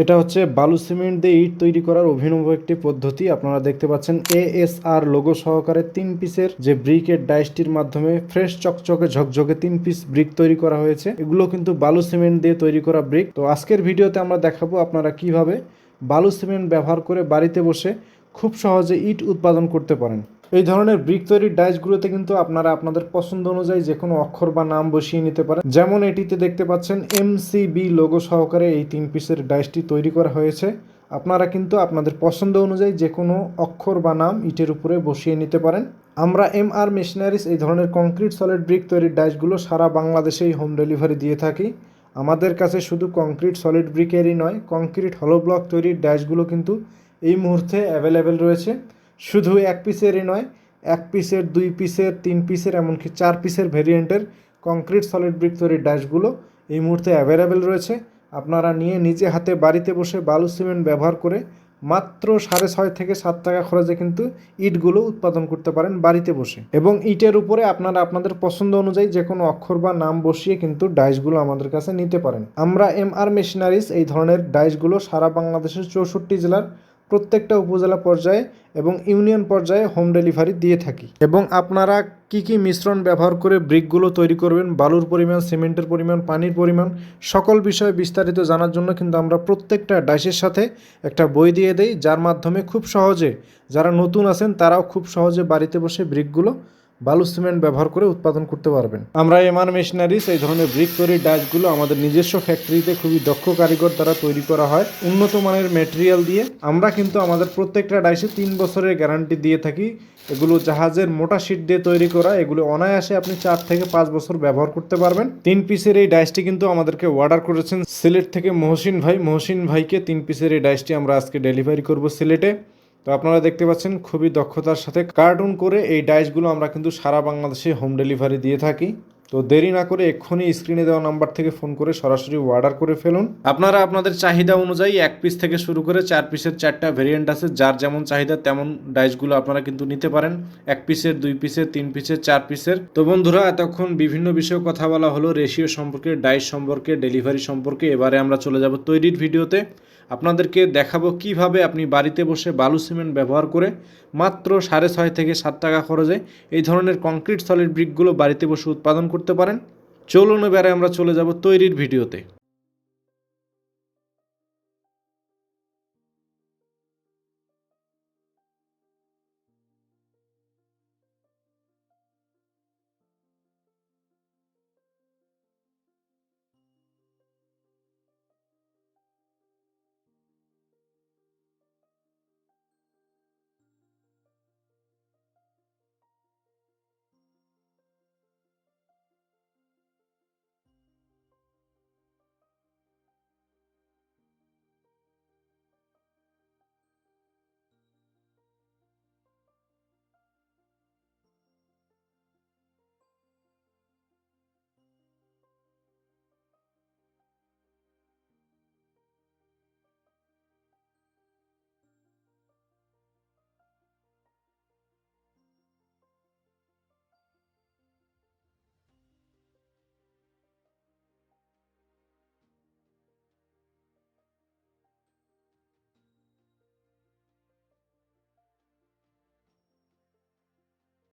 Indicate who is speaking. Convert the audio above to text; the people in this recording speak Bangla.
Speaker 1: এটা হচ্ছে বালু সিমেন্ট দিয়ে ইট তৈরি করার অভিনব একটি পদ্ধতি। আপনারা দেখতে পাচ্ছেন ASR লোগো সহকারে 3 পিসের যে ব্রিকের ডাইসটির মাধ্যমে ফ্রেশ চকচকে ঝকঝকে 3 পিস ব্রিক তৈরি করা হয়েছে। এগুলো কিন্তু বালু সিমেন্ট দিয়ে তৈরি করা ব্রিক। তো আজকের ভিডিওতে আমরা দেখাবো আপনারা কিভাবে বালু সিমেন্ট ব্যবহার করে বাড়িতে বসে খুব সহজে ইট উৎপাদন করতে পারেন। এই ধরনের ব্রিক তৈরির ডাইসগুলোতে কিন্তু আপনারা আপনাদের পছন্দ অনুযায়ী যে কোনো অক্ষর বা নাম বসিয়ে নিতে পারেন। যেমন এটিতে দেখতে পাচ্ছেন MCB লোগো সহকারে এই 3 পিসের ডাইসটি তৈরি করা হয়েছে। আপনারা কিন্তু আপনাদের পছন্দ অনুযায়ী যে কোনো অক্ষর বা নাম ইটের উপরে বসিয়ে নিতে পারেন। আমরা MR মেশিনারিজ এই ধরনের কংক্রিট সলিড ব্রিক তৈরির ডাইসগুলো সারা বাংলাদেশেই হোম ডেলিভারি দিয়ে থাকি। আমাদের কাছে শুধু কংক্রিট সলিড ব্রিকেরই নয়, কংক্রিট হলো ব্লক তৈরির ডাইসগুলো কিন্তু এই মুহূর্তে অ্যাভেলেবেল রয়েছে। শুধু 1 পিসেরই নয়, 1 পিসের, 2 পিসের, 3 পিসের, এমনকি 4 পিসের ভেরিয়েন্টের কংক্রিট সলিড ব্রিক তৈরির ডাইসগুলো এই মুহূর্তে অ্যাভেলেবেল রয়েছে। আপনারা নিয়ে নিজে হাতে বাড়িতে বসে বালু সিমেন্ট ব্যবহার করে মাত্র 6.5 থেকে 7 টাকা খরচে কিন্তু ইটগুলো উৎপাদন করতে পারেন বাড়িতে বসে। এবং ইটের উপরে আপনারা আপনাদের পছন্দ অনুযায়ী যে কোনো অক্ষর বা নাম বসিয়ে কিন্তু ডাইসগুলো আমাদের কাছে নিতে পারেন। আমরা MR মেশিনারিজ এই ধরনের ডাইসগুলো সারা বাংলাদেশের 64 জেলার প্রত্যেকটা উপজেলা পর্যায়ে এবং ইউনিয়ন পর্যায়ে হোম ডেলিভারি দিয়ে থাকি। এবং আপনারা কি কি মিশ্রণ ব্যবহার করে ব্রিকগুলো তৈরি করবেন, বালুর পরিমাণ, সিমেন্টের পরিমাণ, পানির পরিমাণ, সকল বিষয়ে বিস্তারিত জানার জন্য কিন্তু আমরা প্রত্যেকটা ডাইসের সাথে একটা বই দিয়ে দেই, যার মাধ্যমে খুব সহজে যারা নতুন আছেন তারাও খুব সহজে বাড়িতে বসে ব্রিকগুলো বালু সিমেন্ট ব্যবহার করে উৎপাদন করতে পারবেন। আমরা MR মেশিনারিজ এই ধরনের ব্রিক তৈরির ডাইসগুলো আমাদের নিজস্ব ফ্যাক্টরিতে খুবই দক্ষ কারিগর দ্বারা তৈরি করা হয় উন্নত মানের ম্যাটেরিয়াল দিয়ে। আমরা কিন্তু আমাদের প্রত্যেকটা ডাইসে 3 বছরের গ্যারান্টি দিয়ে থাকি। এগুলো জাহাজের মোটা শীট দিয়ে তৈরি করা, এগুলো অনায়াসে আপনি 4 থেকে 5 বছর ব্যবহার করতে পারবেন। 3 পিসের এই ডাইসটি কিন্তু আমাদেরকে অর্ডার করেছেন সিলেট থেকে মহসিন ভাই। মহসিন ভাইকে 3 পিসের এই ডাইসটি আমরা আজকে ডেলিভারি করব সিলেটে। তো আপনারা দেখতে পাচ্ছেন খুবই দক্ষতার সাথে কার্টুন করে এই ডাইসগুলো আমরা কিন্তু সারা বাংলাদেশে হোম ডেলিভারি দিয়ে থাকি। তো দেরি না করে এক্ষুনি স্ক্রিনে দেওয়া নাম্বার থেকে ফোন করে সরাসরি অর্ডার করে ফেলুন। আপনারা আপনাদের চাহিদা অনুযায়ী 1 পিস থেকে শুরু করে 4 পিসের 4টা ভেরিয়েন্ট আছে, যার যেমন চাহিদা তেমন ডাইসগুলো আপনারা কিন্তু নিতে পারেন। 1 পিসের, 2 পিসের, 3 পিসের, 4 পিসের। তো বন্ধুরা, এতক্ষণ বিভিন্ন বিষয়ে কথা বলা হলো, রেশিও সম্পর্কে, ডাইস সম্পর্কে, ডেলিভারি সম্পর্কে। এবারে আমরা চলে যাব তৈরির ভিডিওতে। আপনাদেরকে দেখাবো কিভাবে আপনি বাড়িতে বসে বালু সিমেন্ট ব্যবহার করে মাত্র 6.5 থেকে 7 টাকা খরচে এই ধরনের কংক্রিট সলিড ব্রিকগুলো বাড়িতে বসে উৎপাদন করতে পারেন। চলুন এবারে আমরা চলে যাব তৈরির ভিডিওতে।